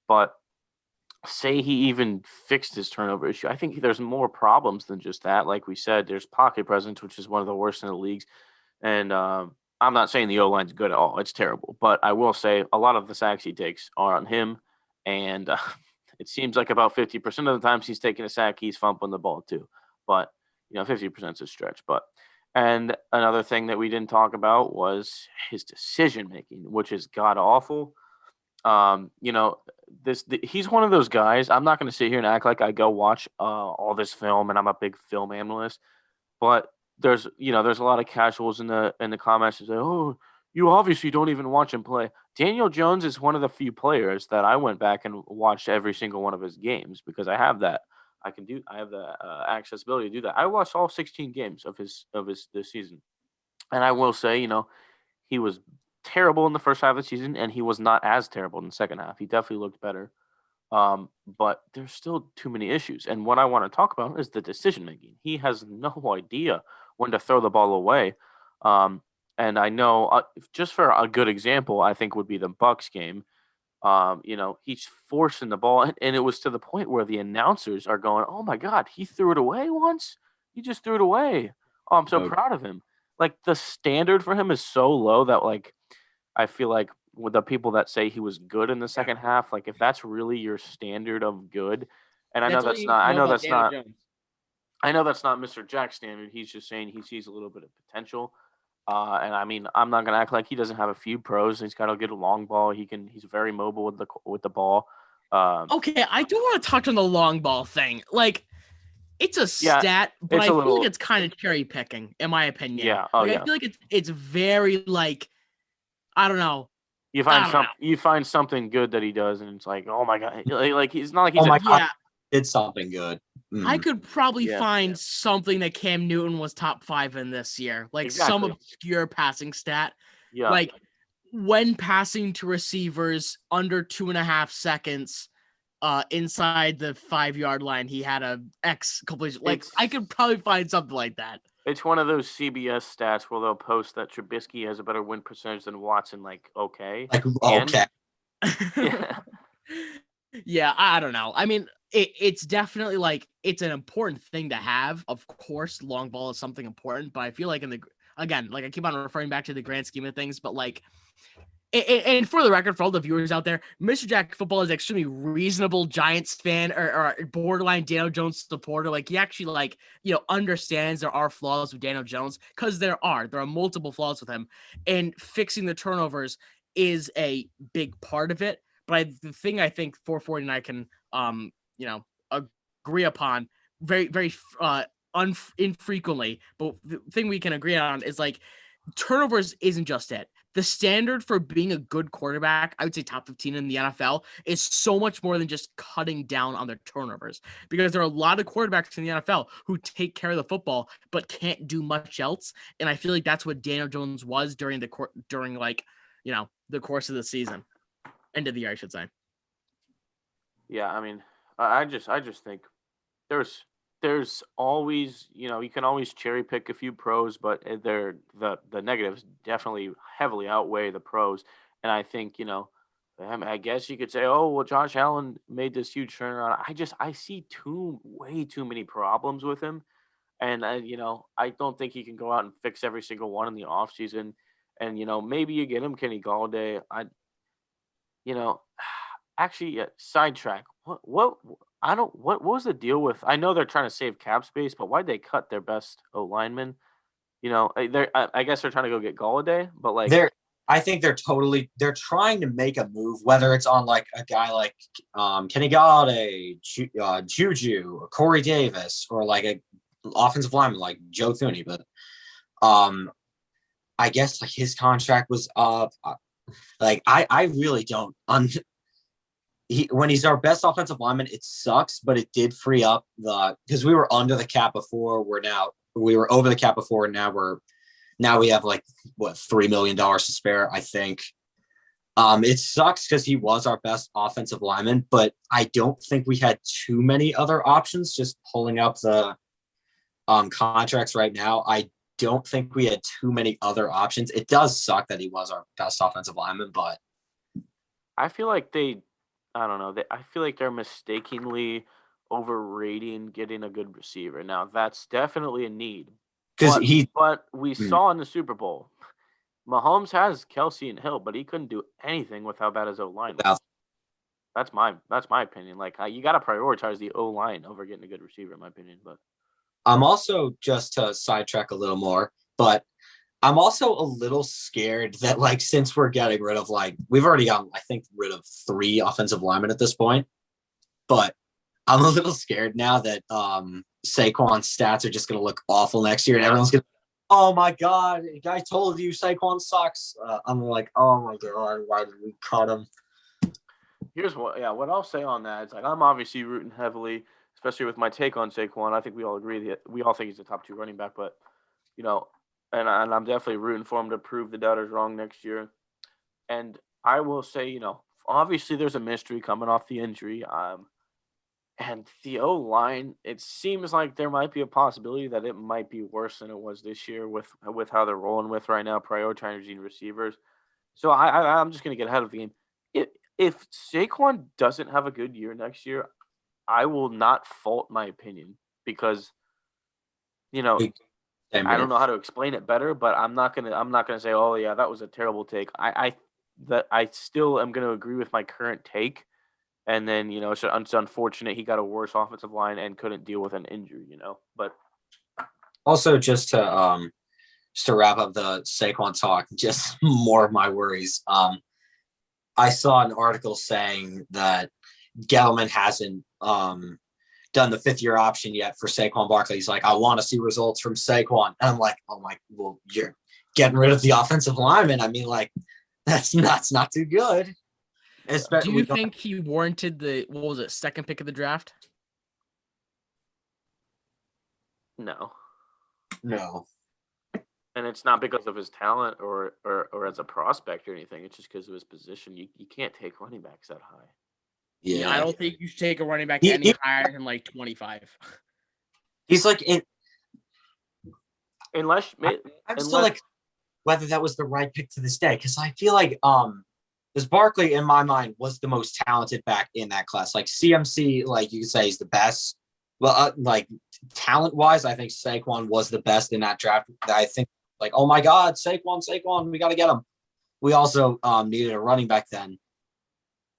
But say he even fixed his turnover issue, I think there's more problems than just that. Like we said, there's pocket presence, which is one of the worst in the leagues. And I'm not saying the O-line's good at all. It's terrible. But I will say a lot of the sacks he takes are on him. And it seems like about 50% of the times he's taking a sack, he's fumbling the ball too. But 50% is a stretch. And another thing that we didn't talk about was his decision making, which is god awful. He's one of those guys. I'm not going to sit here and act like I go watch all this film and I'm a big film analyst, but there's a lot of casuals in the comments that say, "Oh, you obviously don't even watch him play." Daniel Jones is one of the few players that I went back and watched every single one of his games because I have that. I have the accessibility to do that. I watched all 16 games of his this season, and I will say, he was terrible in the first half of the season, and he was not as terrible in the second half. He definitely looked better, but there's still too many issues. And what I want to talk about is the decision making. He has no idea when to throw the ball away. And I know, just for a good example, I think would be the Bucs game. He's forcing the ball, and it was to the point where the announcers are going, "Oh my God, he threw it away once. He just threw it away. Oh, I'm so proud of him." Like the standard for him is so low that like I feel like with the people that say he was good in the second half, like if that's really your standard of good, and I know That's all that's you need not, to I know know about that's Daniel not, Jones. I know that's not Mr. Jack's standard. He's just saying he sees a little bit of potential. And I mean, I'm not gonna act like he doesn't have a few pros. He's got a good long ball. He's very mobile with the ball. Okay, I do want to touch on the long ball thing. Like, it's a Yeah, stat, but it's I a feel little. like it's kind of cherry picking, in my opinion. Yeah. Oh Like, I yeah. feel like it's very like, I don't know. You find something good that he does, and it's like, oh my god, like he's not like Oh he's my a God, Yeah, did something good. I Mm. could probably Yeah, find something that Cam Newton was top 5 in this year, like some exactly. obscure passing stat, Yeah, like when passing to receivers under 2.5 seconds, inside the 5 yard line, he had a X completion. Like, it's I could probably find something like that. it's one of those CBS stats where they'll post that Trubisky has a better win percentage than Watson. Like, okay, Like, and okay. yeah, Yeah, I don't know. I mean, it's definitely like it's an important thing to have. Of course, long ball is something important, but I feel like again, like I keep on referring back to the grand scheme of things, but like, and for the record, for all the viewers out there, Mr. Jack Football is extremely reasonable Giants fan or borderline Daniel Jones supporter. Like, he actually understands there are flaws with Daniel Jones, because there are multiple flaws with him, and fixing the turnovers is a big part of it. But the thing I think 449 can agree upon very very infrequently, but the thing we can agree on is like turnovers isn't just it. The standard for being a good quarterback, I would say top 15 in the NFL, is so much more than just cutting down on their turnovers, because there are a lot of quarterbacks in the NFL who take care of the football but can't do much else. And I feel like that's what Daniel Jones was during the course of the season, end of the year, I should say. yeah. I mean, I just think there's always, you can always cherry pick a few pros, but the negatives definitely heavily outweigh the pros. And I think, I guess you could say, oh well, Josh Allen made this huge turnaround. I see way too many problems with him, and I don't think he can go out and fix every single one in the offseason. And maybe you get him Kenny Galladay. You know, actually, yeah, sidetrack. What I don't what was the deal with? I know they're trying to save cap space, but why'd they cut their best O lineman? I guess they're trying to go get Galladay, but like, I think they're trying to make a move, whether it's on like a guy like Kenny Galladay, Juju, or Corey Davis, or like a offensive lineman like Joe Thuney. But I guess like his contract was up. Like I really don't when he's our best offensive lineman, it sucks, but it did free up because we were under the cap before. We were over the cap before, and now we have like what $3 million to spare, I think. It sucks because he was our best offensive lineman, but I don't think we had too many other options. Just pulling up the contracts right now, I don't think we had too many other options. It does suck that he was our best offensive lineman, but I feel like I don't know, I feel like they're mistakenly overrating getting a good receiver. Now that's definitely a need, because but we saw in the Super Bowl, Mahomes has Kelsey and Hill, but he couldn't do anything with how bad his O line was. That's my opinion. Like, you got to prioritize the O line over getting a good receiver, in my opinion. But I'm also, just to sidetrack a little more, but I'm also a little scared that like since we're getting rid of we've already gotten, I think, rid of 3 offensive linemen at this point, but I'm a little scared now that Saquon's stats are just going to look awful next year, and everyone's going to, oh my god, I told you Saquon sucks. I'm like, oh my god, why did we cut him? Here's what I'll say on that. It's like, I'm obviously rooting heavily, especially with my take on Saquon. I think we all agree that we all think he's the top 2 running back, but and I'm definitely rooting for him to prove the doubters wrong next year. And I will say, obviously there's a mystery coming off the injury. And the O line, it seems like there might be a possibility that it might be worse than it was this year with how they're rolling with right now, prioritizing receivers. So I'm just gonna get ahead of the game. If Saquon doesn't have a good year next year, I will not fault my opinion, because I don't know how to explain it better, but I'm not gonna say, oh yeah, that was a terrible take. that I still am going to agree with my current take. And then, it's unfortunate he got a worse offensive line and couldn't deal with an injury, But Also, just to wrap up the Saquon talk, just more of my worries. I saw an article saying that Gettleman hasn't done the 5th-year option yet for Saquon Barkley. He's like, I want to see results from Saquon. And I'm like, oh my, well, you're getting rid of the offensive lineman. I mean, like, that's not too good. Do you think he warranted the second pick of the draft? no. No. And it's not because of his talent or as a prospect or anything. It's just because of his position. You can't take running backs that high. Yeah, I don't think you should take a running back any higher than like 25. He's like Unless I'm still like whether that was the right pick to this day, because I feel like because Barkley in my mind was the most talented back in that class. Like CMC, like you could say he's the best. Well, like talent wise, I think Saquon was the best in that draft. I think like, oh my God, Saquon, we got to get him. We also needed a running back then,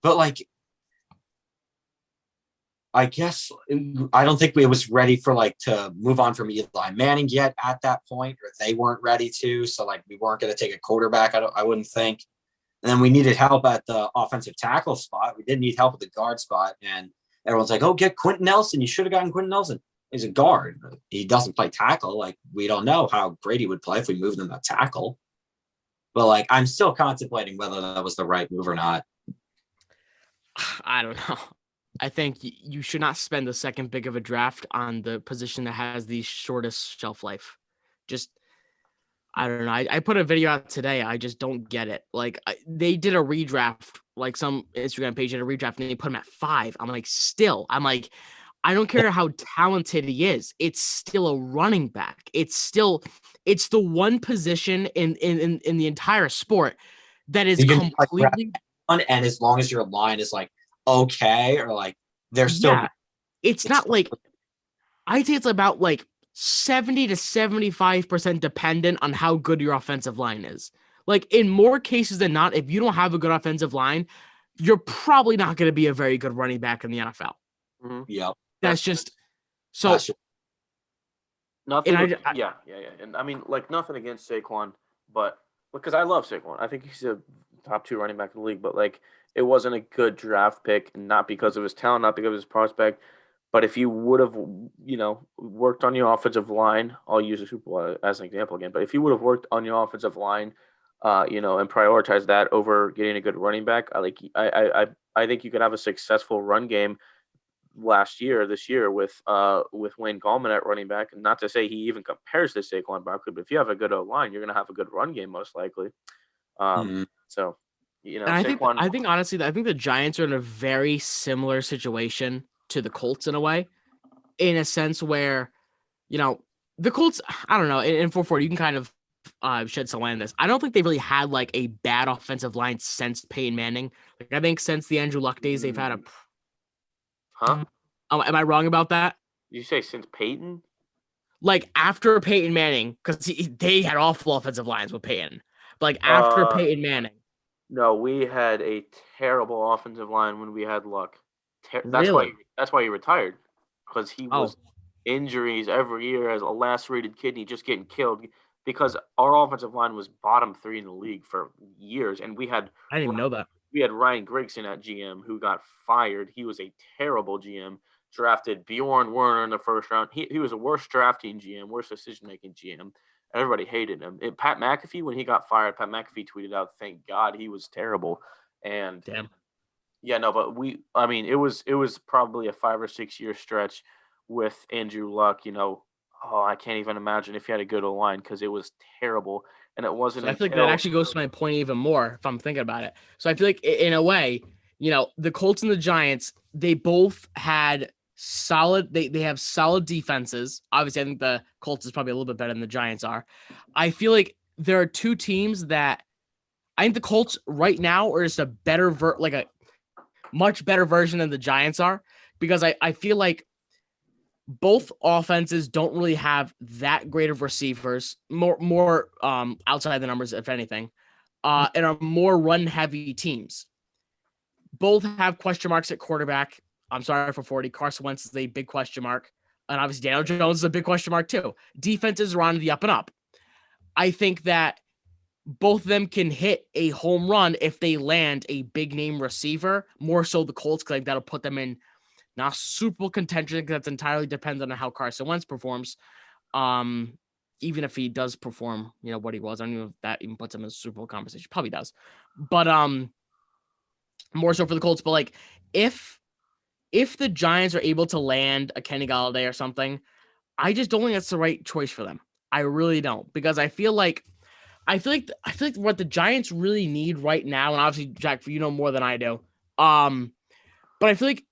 but like, I guess I don't think we was ready for like to move on from Eli Manning yet at that point, or they weren't ready to. So like we weren't going to take a quarterback. I wouldn't think. And then we needed help at the offensive tackle spot. We didn't need help at the guard spot, and everyone's like, "Oh, get Quentin Nelson. You should have gotten Quentin Nelson. He's a guard. He doesn't play tackle. Like we don't know how great he would play if we moved him to tackle." But like, I'm still contemplating whether that was the right move or not. I don't know. I think you should not spend the second pick of a draft on the position that has the shortest shelf life. Just, I don't know. I put a video out today. I just don't get it. Like they did a redraft, like some Instagram page did a redraft and they put him at 5. I'm like, I don't care how talented he is. It's still a running back. It's the one position in the entire sport that is completely. And as long as your line is like, okay, or like they're still it's not like I think it's about like 70 to 75% dependent on how good your offensive line is. Like in more cases than not, if you don't have a good offensive line, you're probably not going to be a very good running back in the NFL. Mm-hmm. Yep. That's just so nothing. Yeah. And I mean, like nothing against Saquon, but because I love Saquon. I think he's a top 2 running back in the league, but like it wasn't a good draft pick, not because of his talent, not because of his prospect, but if you would have, worked on your offensive line, I'll use the Super Bowl as an example again, but if you would have worked on your offensive line, and prioritized that over getting a good running back, I think you could have a successful run game this year with Wayne Gallman at running back. And not to say he even compares to Saquon Barkley, but if you have a good O-line, you're going to have a good run game most likely. So, and I think honestly, I think the Giants are in a very similar situation to the Colts in a way, in a sense where, the Colts, I don't know, in 440, you can kind of shed some light on this. I don't think they really had like a bad offensive line since Peyton Manning. Like I think since the Andrew Luck days, they've had a. Huh? Am I wrong about that? You say since Peyton? Like after Peyton Manning, because they had awful offensive lines with Peyton. But like after Peyton Manning. No, we had a terrible offensive line when we had Luck. That's Really? why he retired, because he was injuries every year as a lacerated kidney, just getting killed. Because our offensive line was bottom 3 in the league for years, and I didn't even know that. We had Ryan Grigson at GM who got fired. He was a terrible GM. Drafted Bjorn Werner in the first round. He was a worse drafting GM, worse decision-making GM. Everybody hated him. Pat McAfee, when he got fired, Pat McAfee tweeted out, "Thank God he was terrible." And damn. Yeah, no, but it was probably a 5 or 6 year stretch with Andrew Luck. I can't even imagine if he had a good O-line because it was terrible. And it wasn't. So I feel like that actually goes to my point even more if I'm thinking about it. So I feel like in a way, the Colts and the Giants, they both had solid. They have solid defenses. Obviously, I think the Colts is probably a little bit better than the Giants are. I feel like there are 2 teams that I think the Colts right now are just a better a much better version than the Giants are, because I feel like both offenses don't really have that great of receivers, more outside the numbers, if anything. and are more run-heavy teams. Both have question marks at quarterback. I'm sorry for 40. Carson Wentz is a big question mark. And obviously Daniel Jones is a big question mark too. Defenses are on the up and up. I think that both of them can hit a home run if they land a big name receiver, more so the Colts, because that'll put them in not Super Bowl contention, because that's entirely dependent on how Carson Wentz performs. Even if he does perform, what he was, I don't know if that even puts him in a Super Bowl conversation. Probably does. But more so for the Colts. But like if the Giants are able to land a Kenny Golladay or something, I just don't think that's the right choice for them. I really don't, because I feel like what the Giants really need right now, and obviously Jack, you know more than I do. But I feel like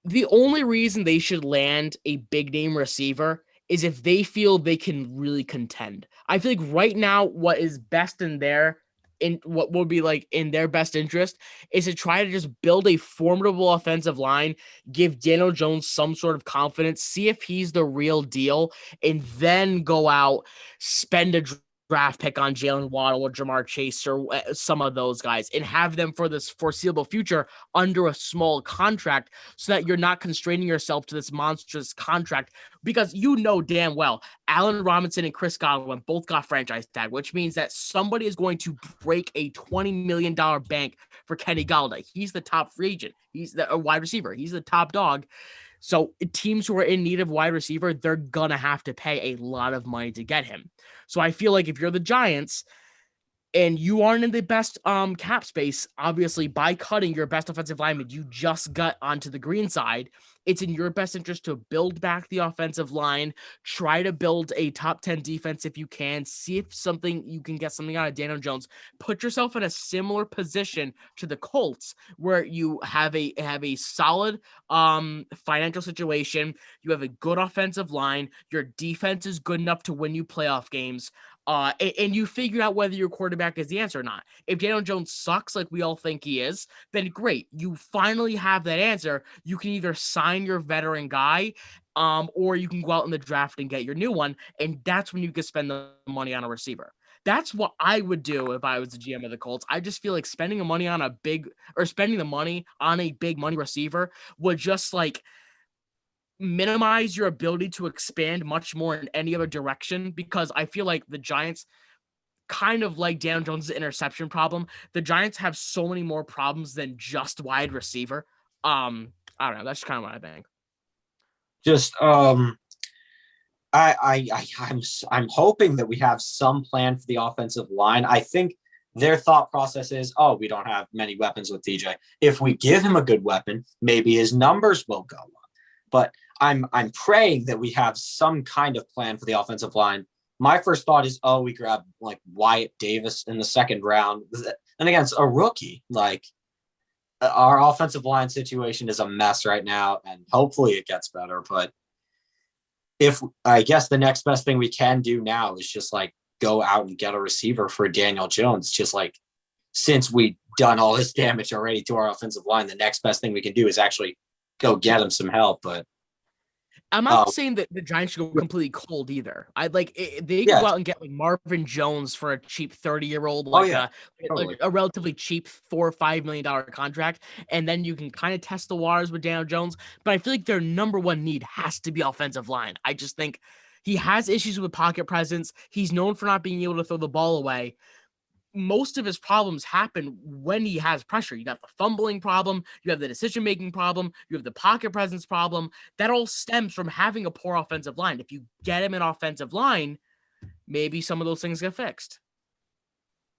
the only reason they should land a big name receiver is if they feel they can really contend. I feel like right now, what is best what would be like in their best interest is to try to just build a formidable offensive line, give Daniel Jones some sort of confidence, see if he's the real deal, and then go out, spend a draft pick on Jalen Waddle or Jamar Chase or some of those guys, and have them for this foreseeable future under a small contract, so that you're not constraining yourself to this monstrous contract, because damn well Allen Robinson and Chris Godwin both got franchise tag, which means that somebody is going to break a $20 million bank for Kenny Golladay. He's the top free agent. He's the wide receiver. He's the top dog. So teams who are in need of wide receiver, they're going to have to pay a lot of money to get him. So I feel like if you're the Giants and you aren't in the best cap space, obviously by cutting your best offensive lineman, you just got onto the green side. It's in your best interest to build back the offensive line, try to build a top 10 defense if you can, see if you can get something out of Daniel Jones. Put yourself in a similar position to the Colts, where you have a solid financial situation, you have a good offensive line, your defense is good enough to win you playoff games. And you figure out whether your quarterback is the answer or not. If Daniel Jones sucks like we all think he is, then great. You finally have that answer. You can either sign your veteran guy, or you can go out in the draft and get your new one, and that's when you can spend the money on a receiver. That's what I would do if I was the GM of the Colts. I just feel like spending the money on a big money receiver would just like minimize your ability to expand much more in any other direction, because I feel like the Giants, kind of like Daniel Jones' interception problem, the Giants have so many more problems than just wide receiver. I don't know. That's kind of what I think. Just I'm hoping that we have some plan for the offensive line. I think their thought process is, we don't have many weapons with DJ. If we give him a good weapon, maybe his numbers will go up. But I'm praying that we have some kind of plan for the offensive line. My first thought is, we grab like Wyatt Davis in the second round, and against a rookie. Like, our offensive line situation is a mess right now, and hopefully it gets better. But I guess the next best thing we can do now is just like go out and get a receiver for Daniel Jones. Just like, since we've done all this damage already to our offensive line, the next best thing we can do is actually go get him some help. But I'm not saying that the Giants should go completely cold either. They go out and get like Marvin Jones for a cheap 30-year-old, totally. a relatively cheap $4 or $5 million contract, and then you can kind of test the waters with Daniel Jones. But I feel like their number one need has to be offensive line. I just think he has issues with pocket presence. He's known for not being able to throw the ball away. Most of his problems happen when he has pressure. You got the fumbling problem, you have the decision-making problem, you have the pocket presence problem. That all stems from having a poor offensive line. If you get him an offensive line, maybe some of those things get fixed.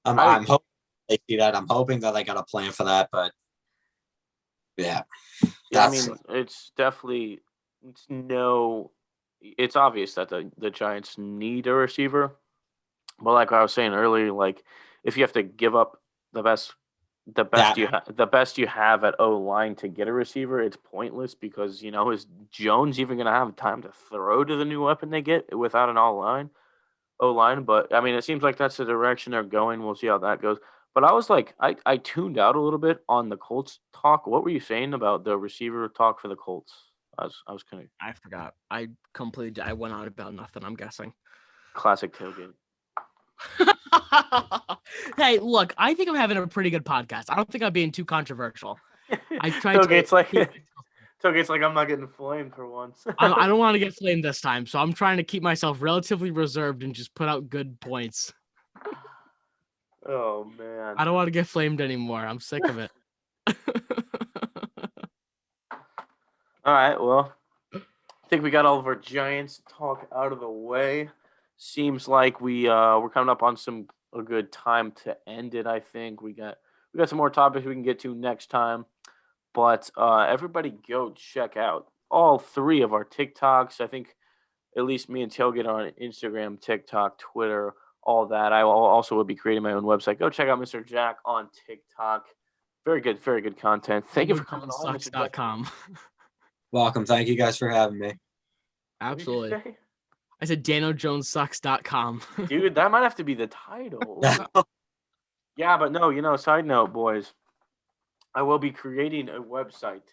I'm hoping they see that. I'm hoping that they got a plan for that, but yeah. I mean, it's definitely it's obvious that the Giants need a receiver. But like I was saying earlier, like, if you have to give up the best you have at O-line to get a receiver, it's pointless, because is Jones even going to have time to throw to the new weapon they get without an O-line? But I mean, it seems like that's the direction they're going. We'll see how that goes. But I was like, I tuned out a little bit on the Colts talk. What were you saying about the receiver talk for the Colts? I was kind of. I forgot. I went on about nothing, I'm guessing. Classic tailgate. Hey, look, I think I'm having a pretty good podcast. I don't think I'm being too controversial. I tried to. Tailgate's like Tailgate's like I'm not getting flamed for once. I don't want to get flamed this time, so I'm trying to keep myself relatively reserved and just put out good points. Oh man. I don't want to get flamed anymore. I'm sick of it. All right, well, I think we got all of our Giants talk out of the way. Seems like we're coming up on a good time to end it. I think we got some more topics we can get to next time. But everybody go check out all 3 of our TikToks. I think at least me and Tailgate are on Instagram, TikTok, Twitter, all that. I also will be creating my own website. Go check out Mr. Jack on TikTok. Very good content. Thank you for coming on, Mr. Jack. Sucks.com. Welcome. Thank you guys for having me. What did you Absolutely. say? I said DanoJonesSucks.com. Dude, that might have to be the title. Yeah, but no, side note, boys. I will be creating a website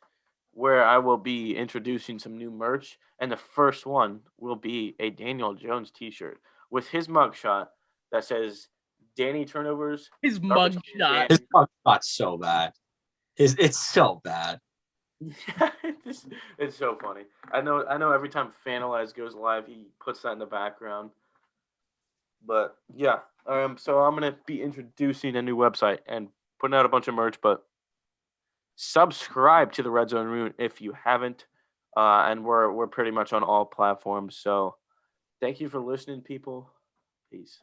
where I will be introducing some new merch, and the first one will be a Daniel Jones t-shirt with his mugshot that says Danny turnovers. His garbage time mugshot. His Dan." shot's so bad. It's so bad. Yeah, it's so funny. I know every time Fanalize goes live, he puts that in the background. But yeah, so I'm gonna be introducing a new website and putting out a bunch of merch, but subscribe to the Red Zone Room if you haven't. And we're pretty much on all platforms. So thank you for listening, people. Peace.